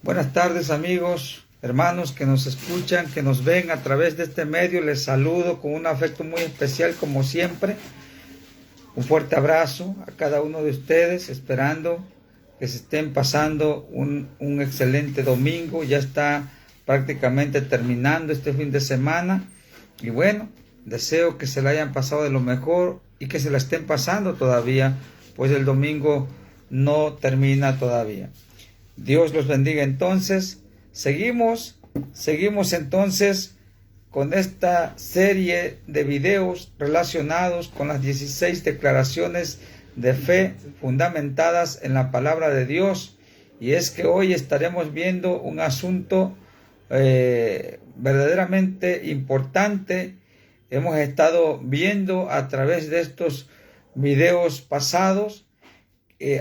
Buenas tardes, amigos, hermanos que nos escuchan, que nos ven a través de este medio. Les saludo con un afecto muy especial, como siempre. Un fuerte abrazo a cada uno de ustedes, esperando que se estén pasando un excelente domingo. Ya está prácticamente terminando este fin de semana. Y bueno, deseo que se la hayan pasado de lo mejor y que se la estén pasando todavía, pues el domingo no termina todavía. Dios los bendiga. Entonces, seguimos entonces con esta serie de videos relacionados con las 16 declaraciones de fe fundamentadas en la palabra de Dios. Y es que hoy estaremos viendo un asunto verdaderamente importante. Hemos estado viendo a través de estos videos pasados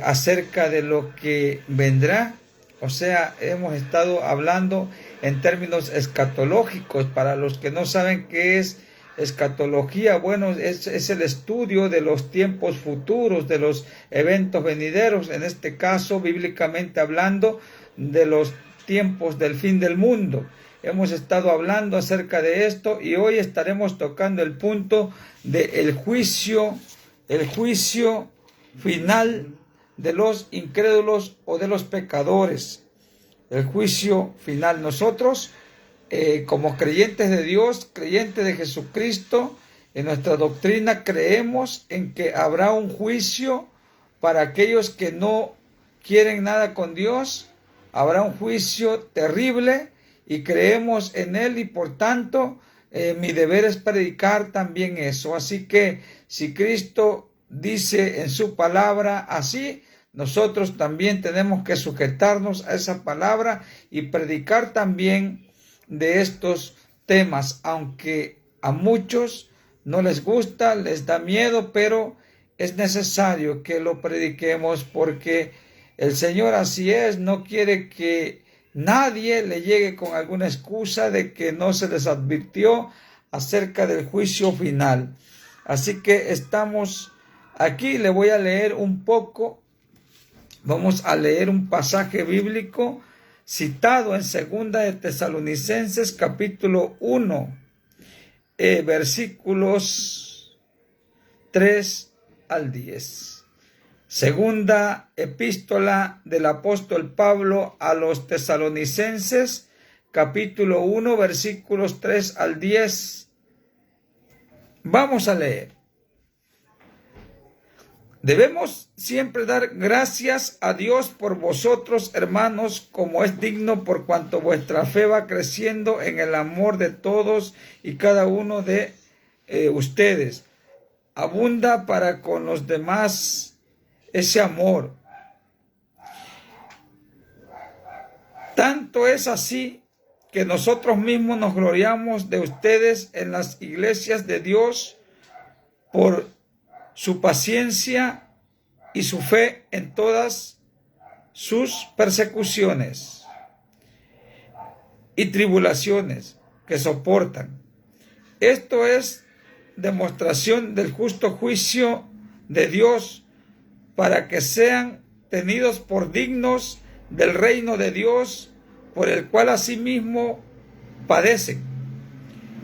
acerca de lo que vendrá. O sea, hemos estado hablando en términos escatológicos. Para los que no saben qué es escatología, bueno, es el estudio de los tiempos futuros, de los eventos venideros, en este caso, bíblicamente hablando, de los tiempos del fin del mundo. Hemos estado hablando acerca de esto y hoy estaremos tocando el punto del juicio final de los incrédulos o de los pecadores. El juicio final. Nosotros, como creyentes de Dios, creyentes de Jesucristo, en nuestra doctrina creemos en que habrá un juicio para aquellos que no quieren nada con Dios. Habrá un juicio terrible y creemos en él, y por tanto mi deber es predicar también eso. Así que si Cristo dice en su palabra así, nosotros también tenemos que sujetarnos a esa palabra y predicar también de estos temas, aunque a muchos no les gusta, les da miedo, pero es necesario que lo prediquemos porque el Señor así es, no quiere que nadie le llegue con alguna excusa de que no se les advirtió acerca del juicio final. Así que estamos aquí. Le voy a leer un poco. Vamos a leer un pasaje bíblico citado en 2 de Tesalonicenses capítulo 1, versículos 3 al 10. Segunda epístola del apóstol Pablo a los tesalonicenses, capítulo 1, versículos 3 al 10. Vamos a leer. Debemos siempre dar gracias a Dios por vosotros, hermanos, como es digno, por cuanto vuestra fe va creciendo en el amor de todos y cada uno de ustedes. Abunda para con los demás ese amor. Tanto es así que nosotros mismos nos gloriamos de ustedes en las iglesias de Dios por su paciencia y su fe en todas sus persecuciones y tribulaciones que soportan. Esto es demostración del justo juicio de Dios, para que sean tenidos por dignos del reino de Dios, por el cual asimismo padecen.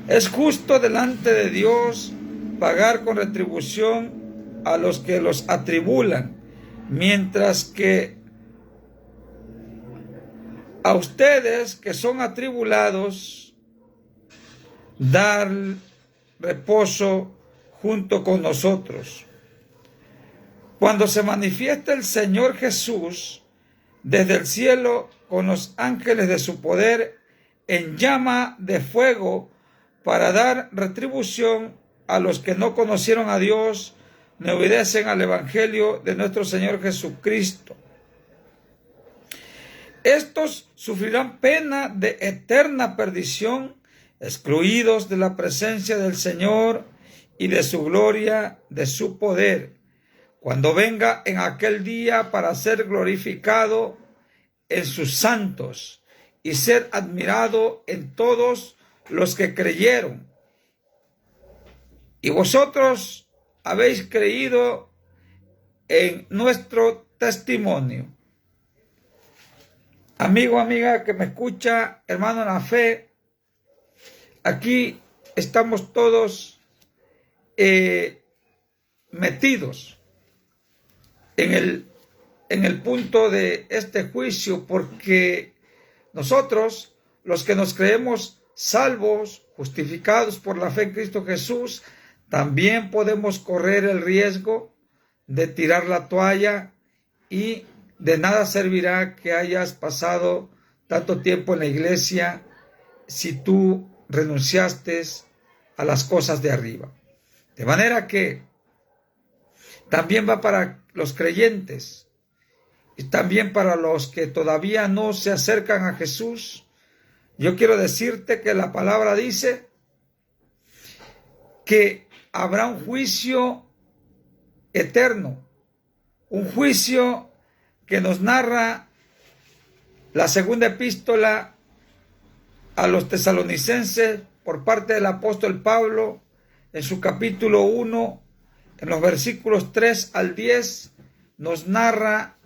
Es justo delante de Dios pagar con retribución a los que los atribulan, mientras que a ustedes que son atribulados, dar reposo junto con nosotros. Cuando se manifiesta el Señor Jesús desde el cielo con los ángeles de su poder en llama de fuego, para dar retribución a los que no conocieron a Dios, ni obedecen al Evangelio de nuestro Señor Jesucristo. Estos sufrirán pena de eterna perdición, excluidos de la presencia del Señor y de su gloria, de su poder, cuando venga en aquel día para ser glorificado en sus santos y ser admirado en todos los que creyeron. Y vosotros habéis creído en nuestro testimonio. amigo, amiga que me escucha, hermano en la fe, aquí estamos todos metidos en el punto de este juicio, porque nosotros, los que nos creemos salvos, justificados por la fe en Cristo Jesús, también podemos correr el riesgo de tirar la toalla, y de nada servirá que hayas pasado tanto tiempo en la iglesia si tú renunciaste a las cosas de arriba. De manera que también va para los creyentes y también para los que todavía no se acercan a Jesús. Yo quiero decirte que la palabra dice que habrá un juicio eterno, un juicio que nos narra la segunda epístola a los tesalonicenses por parte del apóstol Pablo en su capítulo 1, en los versículos 3 al 10, nos narra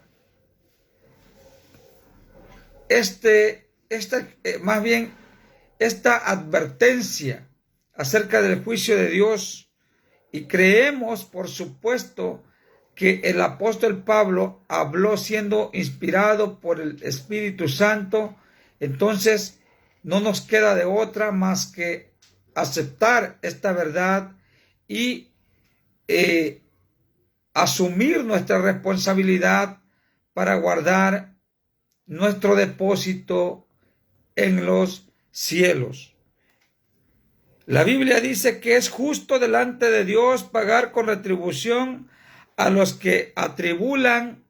esta advertencia acerca del juicio de Dios, y creemos, por supuesto, que el apóstol Pablo habló siendo inspirado por el Espíritu Santo. Entonces no nos queda de otra más que aceptar esta verdad y asumir nuestra responsabilidad para guardar nuestro depósito en los cielos. La Biblia dice que es justo delante de Dios pagar con retribución a los que atribulan,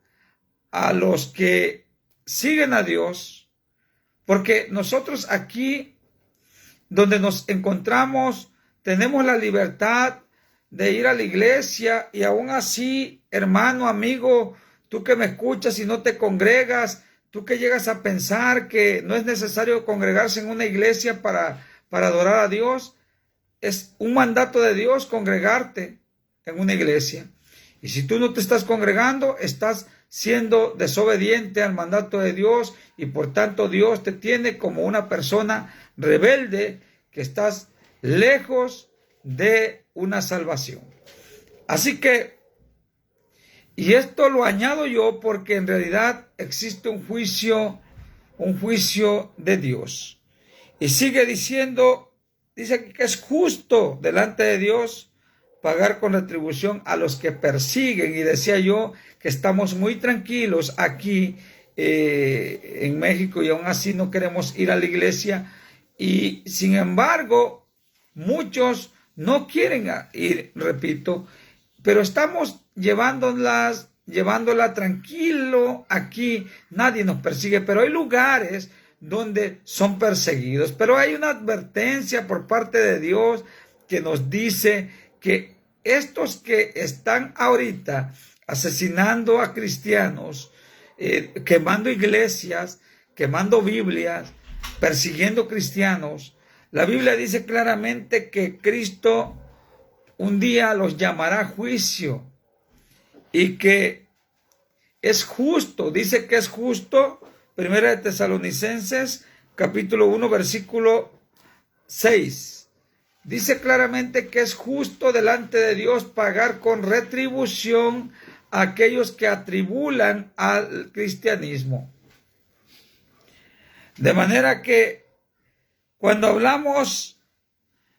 a los que siguen a Dios, porque nosotros aquí donde nos encontramos tenemos la libertad de ir a la iglesia, y aún así, hermano, amigo, tú que me escuchas y no te congregas, tú que llegas a pensar que no es necesario congregarse en una iglesia para adorar a Dios, es un mandato de Dios congregarte en una iglesia. Y si tú no te estás congregando, estás siendo desobediente al mandato de Dios, y por tanto Dios te tiene como una persona rebelde, que estás lejos de una salvación. Así que, y esto lo añado yo porque en realidad existe un juicio de Dios. Y sigue diciendo, dice que es justo delante de Dios pagar con retribución a los que persiguen. Y decía yo que estamos muy tranquilos aquí en México, y aún así no queremos ir a la iglesia, y sin embargo muchos no quieren ir, repito, pero estamos llevándola tranquilo aquí, nadie nos persigue, pero hay lugares donde son perseguidos. Pero hay una advertencia por parte de Dios que nos dice que estos que están ahorita asesinando a cristianos, quemando iglesias, quemando Biblias, persiguiendo cristianos, la Biblia dice claramente que Cristo un día los llamará a juicio, y que es justo, dice que es justo. Primera de Tesalonicenses, capítulo 1, versículo 6. Dice claramente que es justo delante de Dios pagar con retribución a aquellos que atribulan al cristianismo. De manera que cuando hablamos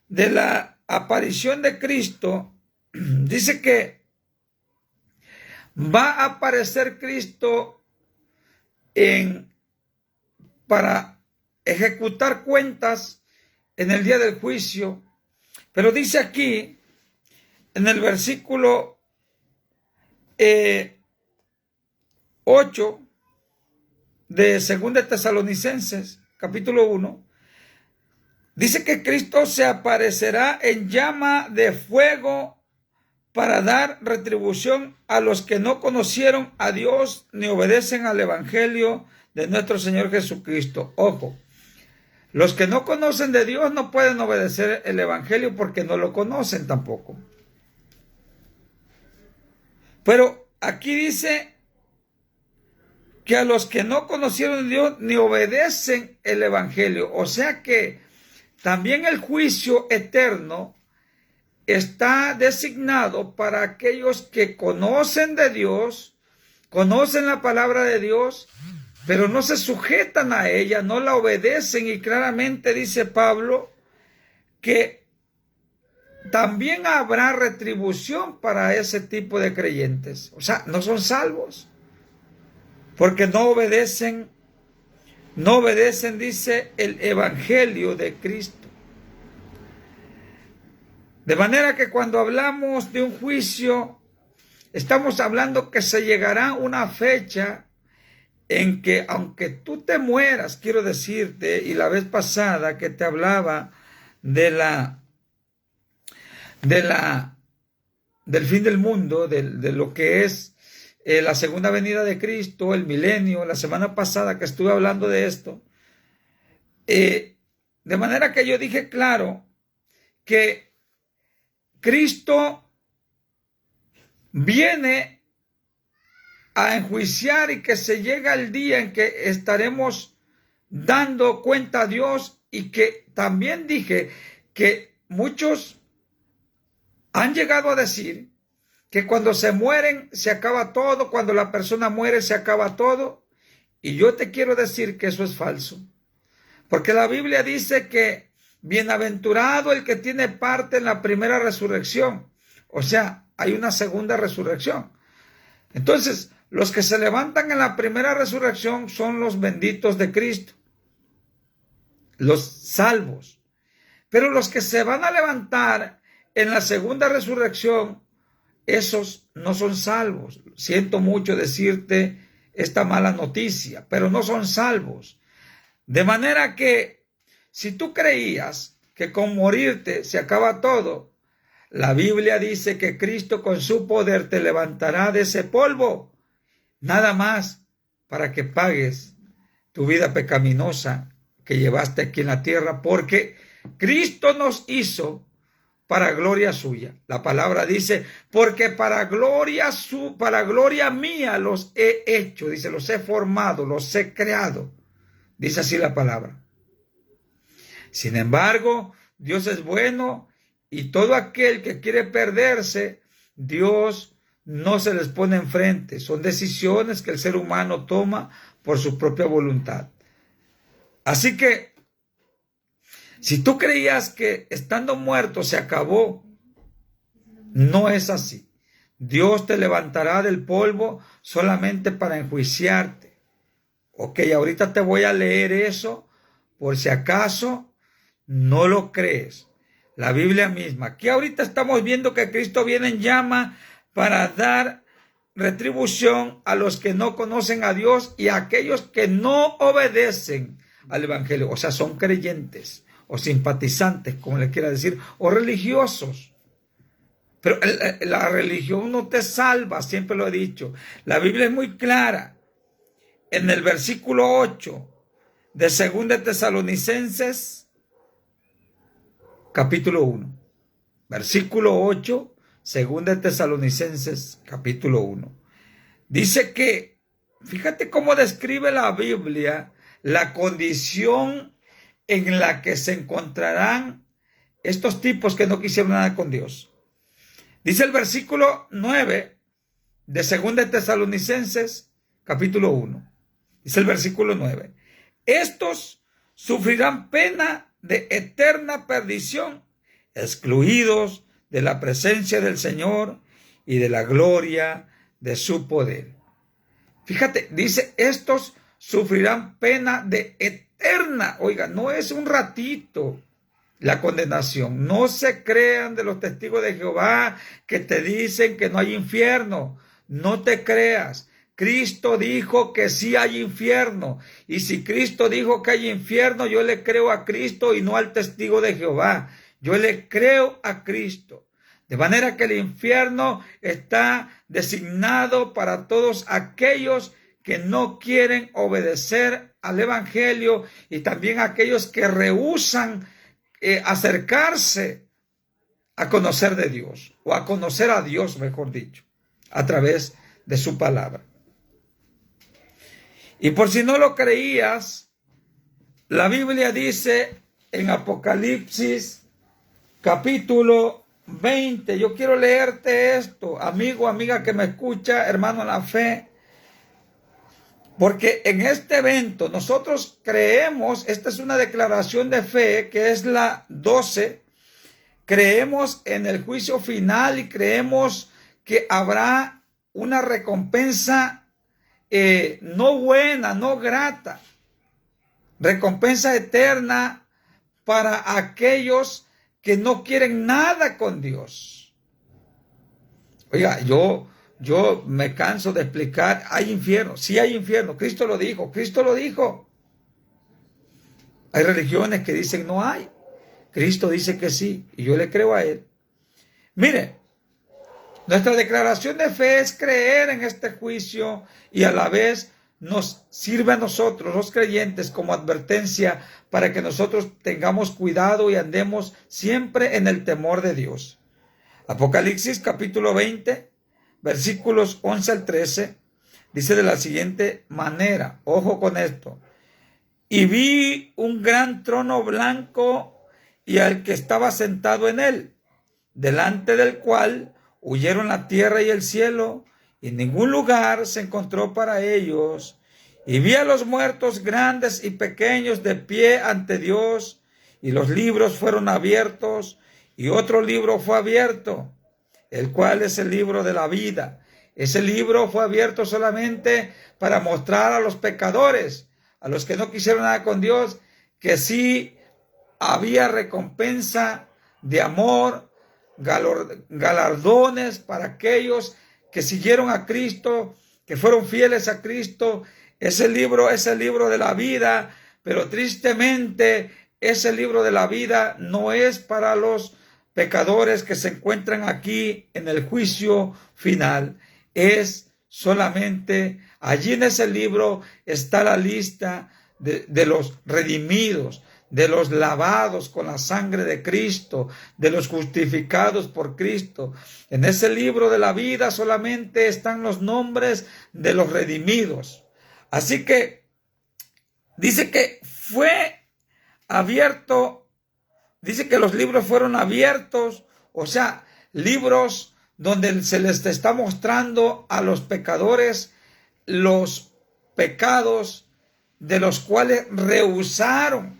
de la aparición de Cristo, dice que va a aparecer Cristo para ejecutar cuentas en el día del juicio. Pero dice aquí, en el versículo 8 de 2 Tesalonicenses, capítulo 1, dice que Cristo se aparecerá en llama de fuego para dar retribución a los que no conocieron a Dios ni obedecen al evangelio de nuestro Señor Jesucristo. Ojo, los que no conocen de Dios no pueden obedecer el evangelio porque no lo conocen tampoco. Pero aquí dice que a los que no conocieron a Dios ni obedecen el evangelio. O sea que también el juicio eterno está designado para aquellos que conocen de Dios, conocen la palabra de Dios, pero no se sujetan a ella, no la obedecen. Y claramente dice Pablo que también habrá retribución para ese tipo de creyentes. O sea, no son salvos, porque no obedecen, dice, el evangelio de Cristo. De manera que cuando hablamos de un juicio, estamos hablando que se llegará una fecha en que, aunque tú te mueras, quiero decirte, y la vez pasada que te hablaba del fin del mundo, de lo que es la segunda venida de Cristo, el milenio, la semana pasada que estuve hablando de esto, de manera que yo dije claro que Cristo viene a enjuiciar y que se llega el día en que estaremos dando cuenta a Dios, y que también dije que muchos han llegado a decir que cuando se mueren se acaba todo, cuando la persona muere se acaba todo, y yo te quiero decir que eso es falso, porque la Biblia dice que bienaventurado el que tiene parte en la primera resurrección. O sea, hay una segunda resurrección. Entonces, los que se levantan en la primera resurrección son los benditos de Cristo, los salvos. Pero los que se van a levantar en la segunda resurrección, esos no son salvos. Siento mucho decirte esta mala noticia, pero no son salvos. De manera que si tú creías que con morirte se acaba todo, la Biblia dice que Cristo con su poder te levantará de ese polvo, nada más para que pagues tu vida pecaminosa que llevaste aquí en la tierra, porque Cristo nos hizo para gloria suya. La palabra dice, porque para gloria mía los he hecho, dice, los he formado, los he creado. Dice así la palabra. Sin embargo, Dios es bueno, y todo aquel que quiere perderse, Dios no se les pone enfrente. Son decisiones que el ser humano toma por su propia voluntad. Así que, si tú creías que estando muerto se acabó, no es así. Dios te levantará del polvo solamente para enjuiciarte. Ok, ahorita te voy a leer eso por si acaso no lo crees. La Biblia misma. Aquí ahorita estamos viendo que Cristo viene en llama para dar retribución a los que no conocen a Dios y a aquellos que no obedecen al Evangelio. O sea, son creyentes o simpatizantes, como le quiera decir, o religiosos. Pero la religión no te salva, siempre lo he dicho. La Biblia es muy clara. En el versículo 8 de 2 de Tesalonicenses, capítulo 1. Versículo 8, 2 de Tesalonicenses, capítulo 1. Dice que, fíjate cómo describe la Biblia la condición en la que se encontrarán estos tipos que no quisieron nada con Dios. Dice el versículo 9 de 2 de Tesalonicenses, capítulo 1. Dice el versículo 9. Estos sufrirán pena de eterna perdición, excluidos de la presencia del Señor y de la gloria de su poder. Fíjate, dice, estos sufrirán pena de eterna. Oiga, no es un ratito la condenación. No se crean de los testigos de Jehová que te dicen que no hay infierno. No te creas. Cristo dijo que sí hay infierno. Y si Cristo dijo que hay infierno, yo le creo a Cristo y no al testigo de Jehová. Yo le creo a Cristo. De manera que el infierno está designado para todos aquellos que no quieren obedecer al Evangelio y también aquellos que rehúsan acercarse a conocer de Dios, o a conocer a Dios, mejor dicho, a través de su palabra. Y por si no lo creías, la Biblia dice en Apocalipsis capítulo 20, yo quiero leerte esto, amigo, amiga que me escucha, hermano en la fe, porque en este evento nosotros creemos, esta es una declaración de fe que es la 12, creemos en el juicio final y creemos que habrá una recompensa no buena, no grata, recompensa eterna para aquellos que no quieren nada con Dios. Oiga, yo me canso de explicar, hay infierno, sí hay infierno, Cristo lo dijo, Cristo lo dijo. Hay religiones que dicen no hay, Cristo dice que sí, y yo le creo a Él. Mire, nuestra declaración de fe es creer en este juicio y a la vez nos sirve a nosotros, los creyentes, como advertencia para que nosotros tengamos cuidado y andemos siempre en el temor de Dios. Apocalipsis capítulo 20, versículos 11 al 13, dice de la siguiente manera, ojo con esto, y vi un gran trono blanco y al que estaba sentado en él, delante del cual huyeron la tierra y el cielo, y en ningún lugar se encontró para ellos. Y vi a los muertos grandes y pequeños de pie ante Dios, y los libros fueron abiertos, y otro libro fue abierto, el cual es el libro de la vida. Ese libro fue abierto solamente para mostrar a los pecadores, a los que no quisieron nada con Dios, que sí había recompensa de amor, galardones para aquellos que siguieron a Cristo, que fueron fieles a Cristo. Ese libro es el libro de la vida, pero tristemente ese libro de la vida no es para los pecadores que se encuentran aquí en el juicio final. Es solamente, allí en ese libro está la lista de los redimidos, de los lavados con la sangre de Cristo, de los justificados por Cristo. En ese libro de la vida solamente están los nombres de los redimidos. Así que dice que fue abierto, dice que los libros fueron abiertos, o sea, libros donde se les está mostrando a los pecadores los pecados de los cuales rehusaron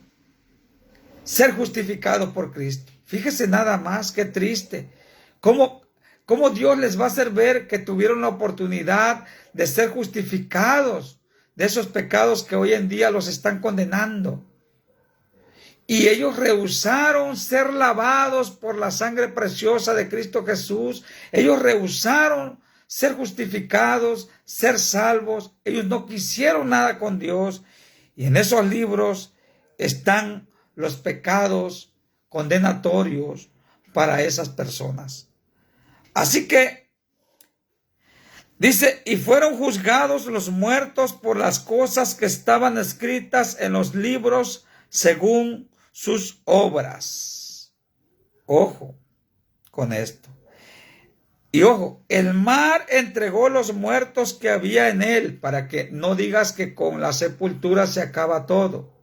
ser justificados por Cristo. Fíjese nada más, qué triste. ¿Cómo Dios les va a hacer ver que tuvieron la oportunidad de ser justificados de esos pecados que hoy en día los están condenando? Y ellos rehusaron ser lavados por la sangre preciosa de Cristo Jesús. Ellos rehusaron ser justificados, ser salvos. Ellos no quisieron nada con Dios. Y en esos libros están los pecados condenatorios para esas personas. Así que dice, y fueron juzgados los muertos por las cosas que estaban escritas en los libros según sus obras. Ojo con esto. Y ojo, el mar entregó los muertos que había en él, para que no digas que con la sepultura se acaba todo.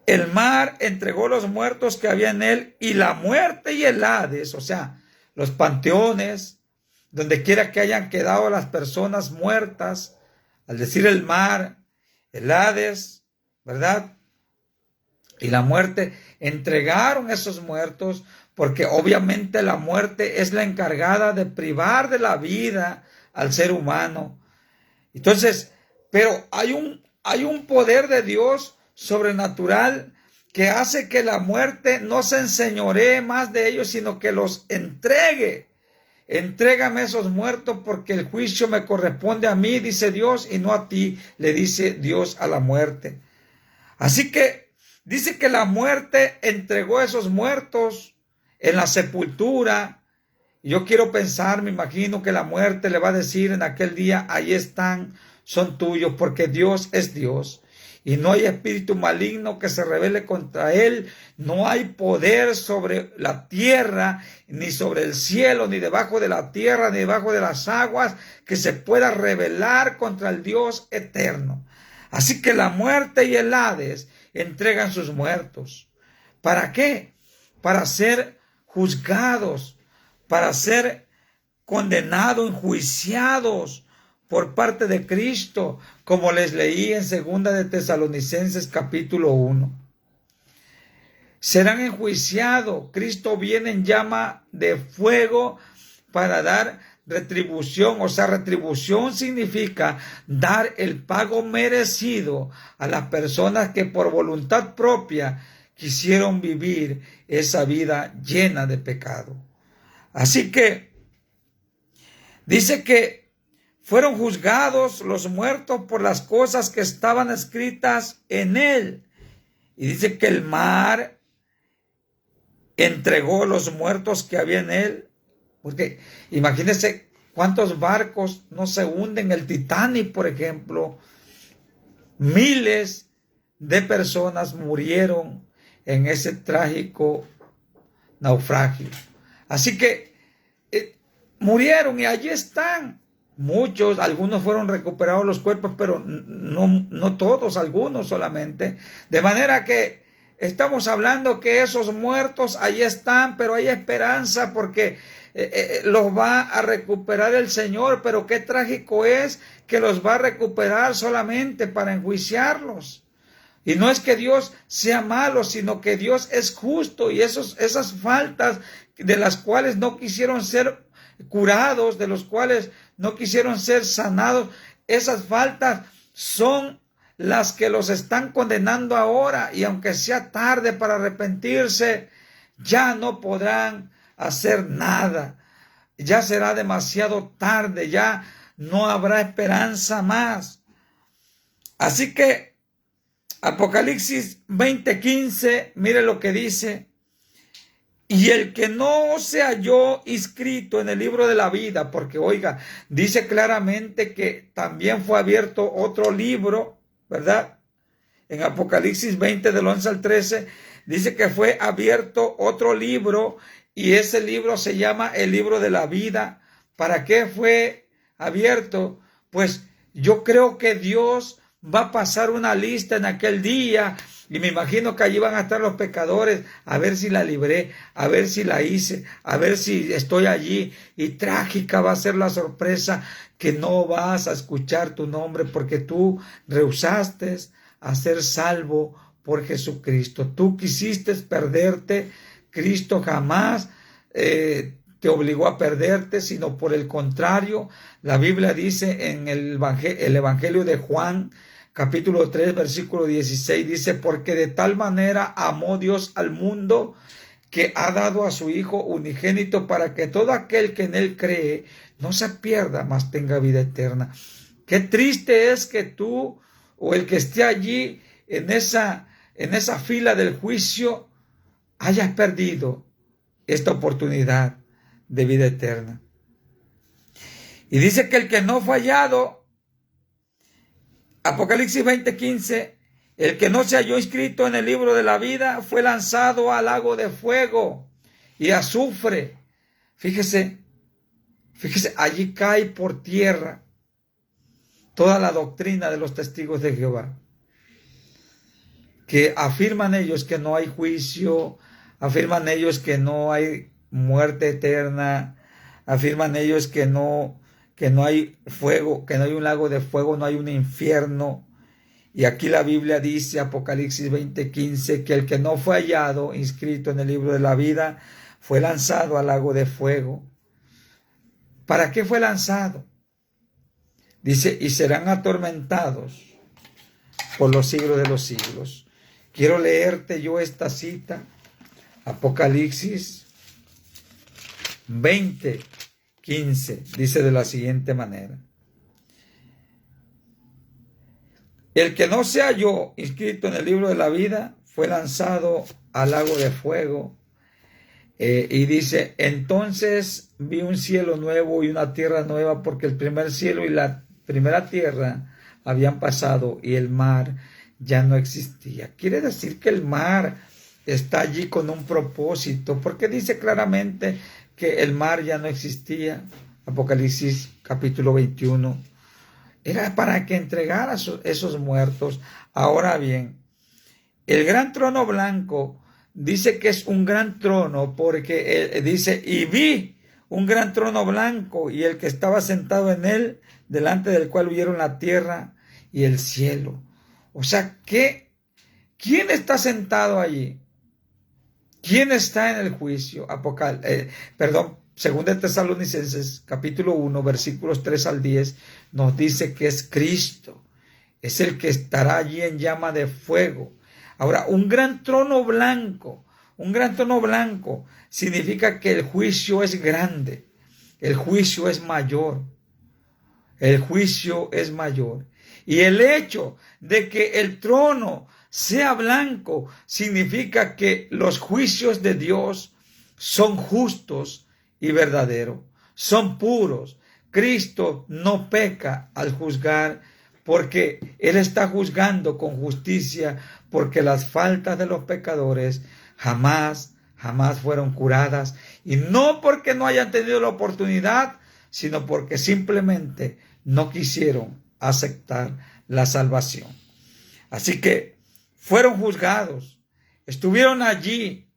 El mar entregó los muertos que había en él, y la muerte y el Hades, o sea, los panteones, donde quiera que hayan quedado las personas muertas, al decir el mar, el Hades, ¿verdad? Y la muerte, entregaron esos muertos, porque obviamente la muerte es la encargada de privar de la vida al ser humano. Entonces, pero hay un poder de Dios sobrenatural que hace que la muerte no se enseñoree más de ellos, sino que los entregue. Entrégame esos muertos porque el juicio me corresponde a mí, dice Dios, y no a ti, le dice Dios a la muerte. Así que dice que la muerte entregó esos muertos en la sepultura. Yo quiero pensar, me imagino que la muerte le va a decir en aquel día, ahí están, son tuyos, porque Dios es Dios. Y no hay espíritu maligno que se rebele contra él. No hay poder sobre la tierra, ni sobre el cielo, ni debajo de la tierra, ni debajo de las aguas, que se pueda rebelar contra el Dios eterno. Así que la muerte y el Hades entregan sus muertos. ¿Para qué? Para ser juzgados, para ser condenados, enjuiciados por parte de Cristo, como les leí en 2 de Tesalonicenses capítulo 1. Serán enjuiciados. Cristo viene en llama de fuego para dar retribución. O sea, retribución significa dar el pago merecido a las personas que por voluntad propia quisieron vivir esa vida llena de pecado. Así que dice que fueron juzgados los muertos por las cosas que estaban escritas en él. Y dice que el mar entregó los muertos que había en él. Porque imagínense cuántos barcos no se hunden. El Titanic, por ejemplo, miles de personas murieron en ese trágico naufragio. Así que murieron y allí están. Muchos, algunos fueron recuperados los cuerpos, pero no todos, algunos solamente. De manera que estamos hablando que esos muertos allí están, pero hay esperanza porque los va a recuperar el Señor. Pero qué trágico es que los va a recuperar solamente para enjuiciarlos. Y no es que Dios sea malo, sino que Dios es justo, y esas faltas de las cuales no quisieron ser curados, de los cuales no quisieron ser sanados, esas faltas son las que los están condenando ahora, y aunque sea tarde para arrepentirse, ya no podrán hacer nada. Ya será demasiado tarde, ya no habrá esperanza más. Así que Apocalipsis 20:15, mire lo que dice: y el que no se halló inscrito en el libro de la vida, porque oiga, dice claramente que también fue abierto otro libro, ¿verdad? En Apocalipsis 20 del 11 al 13, dice que fue abierto otro libro, y ese libro se llama el libro de la vida. ¿Para qué fue abierto? Pues yo creo que Dios va a pasar una lista en aquel día, y me imagino que allí van a estar los pecadores, a ver si la libré, a ver si la hice, a ver si estoy allí. Y trágica va a ser la sorpresa, que no vas a escuchar tu nombre porque tú rehusaste a ser salvo por Jesucristo. Tú quisiste perderte. Cristo jamás te obligó a perderte, sino por el contrario. La Biblia dice en el Evangelio de Juan, capítulo 3, versículo 16, dice: porque de tal manera amó Dios al mundo, que ha dado a su Hijo unigénito, para que todo aquel que en él cree no se pierda, mas tenga vida eterna. Qué triste es que tú, o el que esté allí en esa fila del juicio, hayas perdido esta oportunidad de vida eterna. Y dice que el que no fue hallado, Apocalipsis 20:15, el que no se halló inscrito en el libro de la vida fue lanzado al lago de fuego y azufre. Fíjese, allí cae por tierra toda la doctrina de los testigos de Jehová, que afirman ellos que no hay juicio, afirman ellos que no hay muerte eterna, afirman ellos que no hay fuego, que no hay un lago de fuego, no hay un infierno. Y aquí la Biblia dice, Apocalipsis 20:15, que el que no fue hallado inscrito en el libro de la vida fue lanzado al lago de fuego. ¿Para qué fue lanzado? Dice: y serán atormentados por los siglos de los siglos. Quiero leerte yo esta cita, Apocalipsis 20:15, dice de la siguiente manera: el que no se halló inscrito en el libro de la vida fue lanzado al lago de fuego. Y dice: entonces vi un cielo nuevo y una tierra nueva, porque el primer cielo y la primera tierra habían pasado y el mar ya no existía. Quiere decir que el mar está allí con un propósito, porque dice claramente que el mar ya no existía. Apocalipsis capítulo 21. Era para que entregara esos muertos. Ahora bien, el gran trono blanco dice que es un gran trono porque dice, y vi un gran trono blanco y el que estaba sentado en él, delante del cual huyeron la tierra y el cielo. O sea, ¿quién está sentado allí? ¿Quién está en el juicio? Según de Tesalonicenses, capítulo 1, versículos 3 al 10, nos dice que es Cristo. Es el que estará allí en llama de fuego. Ahora, un gran trono blanco significa que el juicio es grande, el juicio es mayor, el juicio es mayor. Y el hecho de que el trono sea blanco significa que los juicios de Dios son justos y verdaderos, son puros. Cristo no peca al juzgar porque Él está juzgando con justicia, porque las faltas de los pecadores jamás fueron curadas, y no porque no hayan tenido la oportunidad, sino porque simplemente no quisieron aceptar la salvación. Así que fueron juzgados, estuvieron allí.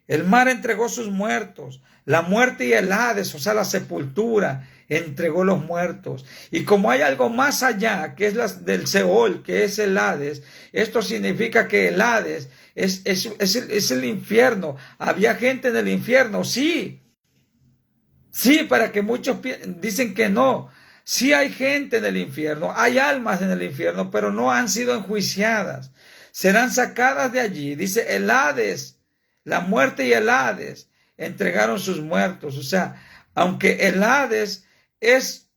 El mar entregó sus muertos, la muerte y el Hades, o sea, la sepultura, entregó los muertos. Y como hay algo más allá, que es del Seol, que es el Hades, esto significa que el Hades es el infierno. Había gente en el infierno, sí, para que muchos dicen que no. Sí hay gente en el infierno, hay almas en el infierno, pero no han sido enjuiciadas. Serán sacadas de allí. Dice el Hades, la muerte y el Hades entregaron sus muertos. O sea, aunque el Hades es,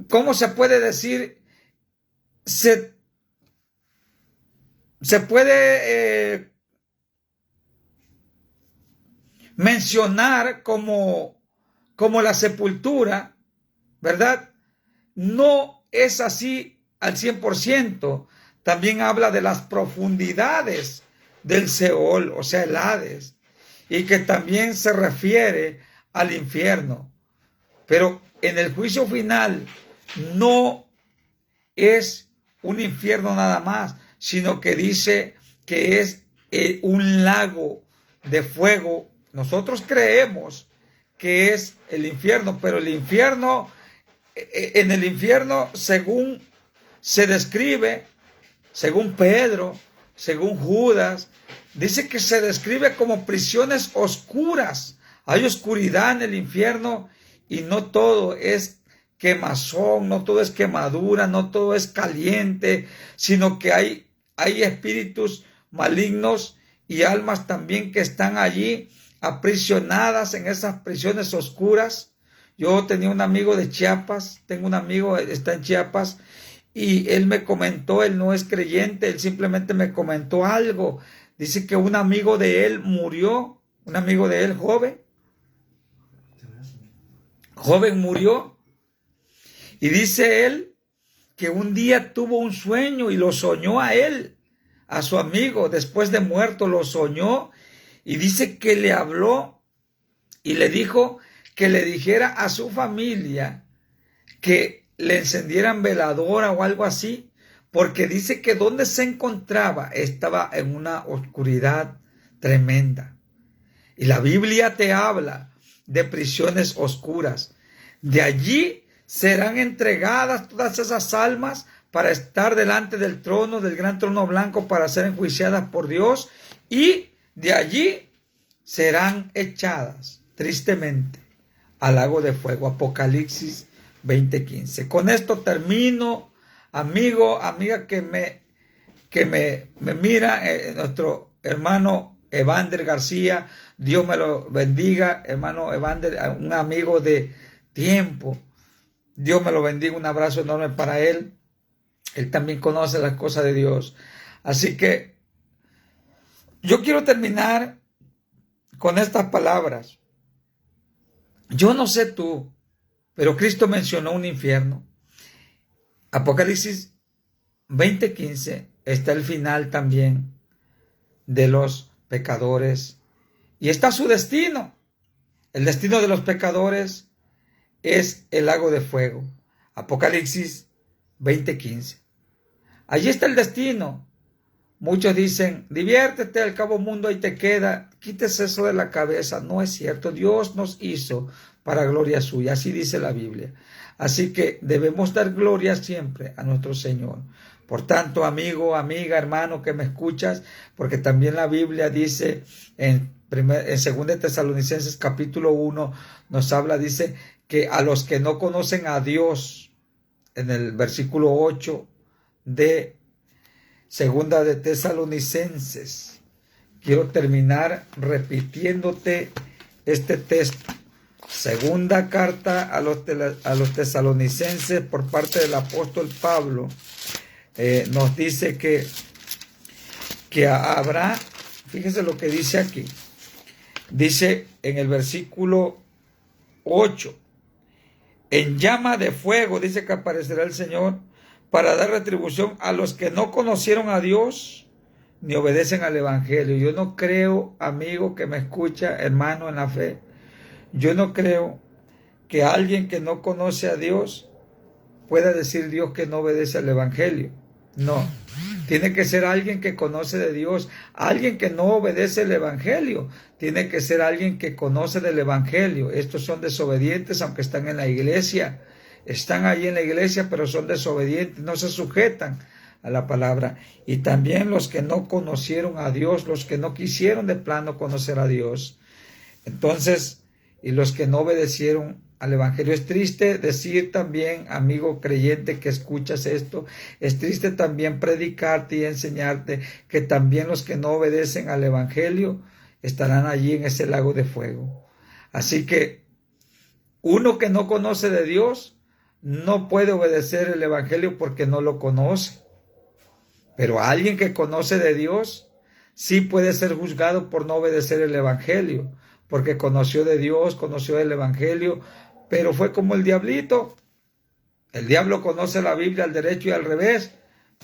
¿cómo se puede decir? Se puede mencionar como la sepultura, ¿verdad? No es así al 100%. También habla de las profundidades del Seol, o sea, el Hades, y que también se refiere al infierno. Pero en el juicio final no es un infierno nada más, sino que dice que es un lago de fuego. Nosotros creemos que es el infierno, pero el infierno, en el infierno, según se describe, según Pedro, según Judas, dice que se describe como prisiones oscuras. Hay oscuridad en el infierno y no todo es quemazón, no todo es quemadura, no todo es caliente, sino que hay espíritus malignos y almas también que están allí aprisionadas en esas prisiones oscuras. Yo tenía un amigo de Chiapas, tengo un amigo, está en Chiapas, y él me comentó, él no es creyente, él simplemente me comentó algo. Dice que un amigo de él murió, un amigo de él joven murió, y dice él que un día tuvo un sueño y lo soñó a él, a su amigo, después de muerto lo soñó, y dice que le habló y le dijo que le dijera a su familia que le encendieran veladora o algo así, porque dice que donde se encontraba estaba en una oscuridad tremenda. Y la Biblia te habla de prisiones oscuras. De allí serán entregadas todas esas almas para estar delante del trono, del gran trono blanco, para ser enjuiciadas por Dios, y de allí serán echadas tristemente al lago de fuego. Apocalipsis 20:15. Con esto termino, amigo, amiga que me mira, nuestro hermano Evander García, Dios me lo bendiga, hermano Evander, un amigo de tiempo, Dios me lo bendiga, un abrazo enorme para él. Él también conoce las cosas de Dios. Así que yo quiero terminar con estas palabras. Yo no sé tú, pero Cristo mencionó un infierno. Apocalipsis 20:15 está el final también de los pecadores. Y está su destino. El destino de los pecadores es el lago de fuego. Apocalipsis 20:15. Allí está el destino. Muchos dicen, diviértete, al cabo mundo ahí te queda. Quítese eso de la cabeza. No es cierto. Dios nos hizo para gloria suya. Así dice la Biblia. Así que debemos dar gloria siempre a nuestro Señor. Por tanto, amigo, amiga, hermano que me escuchas, porque también la Biblia dice en 2 Tesalonicenses capítulo 1, nos habla, dice que a los que no conocen a Dios, en el versículo 8 de 2 de Tesalonicenses, quiero terminar repitiéndote este texto. Segunda carta a los tesalonicenses por parte del apóstol Pablo, nos dice que habrá, fíjese lo que dice aquí, dice en el versículo 8, en llama de fuego, dice que aparecerá el Señor para dar retribución a los que no conocieron a Dios ni obedecen al Evangelio. Yo no creo, amigo que me escucha, hermano en la fe, yo no creo que alguien que no conoce a Dios pueda decir Dios que no obedece al Evangelio. No, tiene que ser alguien que conoce de Dios. Alguien que no obedece el Evangelio tiene que ser alguien que conoce del Evangelio. Estos son desobedientes aunque están en la iglesia. Están allí en la iglesia pero son desobedientes, no se sujetan a la palabra. Y también los que no conocieron a Dios, los que no quisieron de plano conocer a Dios. Entonces, y los que no obedecieron al Evangelio. Es triste decir también, amigo creyente que escuchas esto, es triste también predicarte y enseñarte que también los que no obedecen al Evangelio estarán allí en ese lago de fuego. Así que uno que no conoce de Dios no puede obedecer el Evangelio porque no lo conoce. Pero alguien que conoce de Dios sí puede ser juzgado por no obedecer el Evangelio, porque conoció de Dios, conoció el Evangelio, pero fue como el diablito. El diablo conoce la Biblia al derecho y al revés,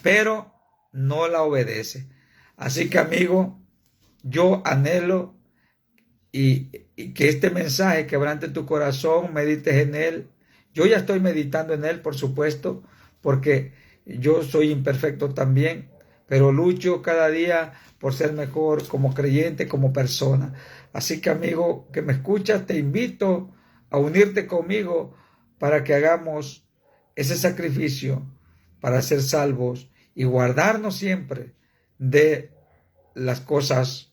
pero no la obedece. Así que, amigo, yo anhelo y que este mensaje quebrante tu corazón, medites en él. Yo ya estoy meditando en él, por supuesto, porque yo soy imperfecto también, pero lucho cada día por ser mejor como creyente, como persona. Así que, amigo que me escuchas, te invito a unirte conmigo para que hagamos ese sacrificio para ser salvos y guardarnos siempre de las cosas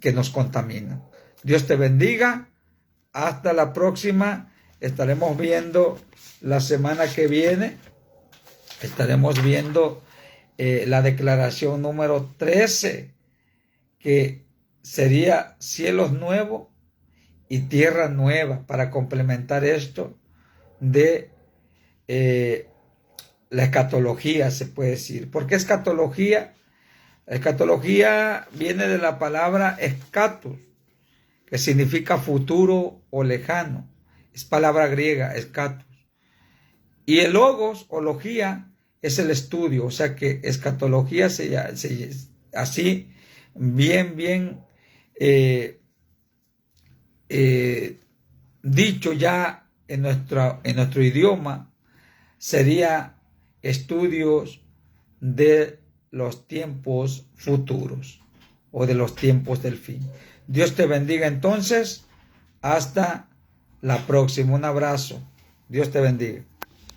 que nos contaminan. Dios te bendiga. Hasta la próxima. Estaremos viendo la semana que viene. Estaremos viendo la declaración número 13, que sería cielos nuevos y tierra nueva, para complementar esto de la escatología, se puede decir. ¿Por qué escatología? Escatología viene de la palabra escatos, que significa futuro o lejano. Es palabra griega, escatos. Y el logos o logía es el estudio, o sea que escatología así bien dicho ya en nuestro idioma, sería estudios de los tiempos futuros o de los tiempos del fin. Dios te bendiga entonces. Hasta la próxima. Un abrazo. Dios te bendiga.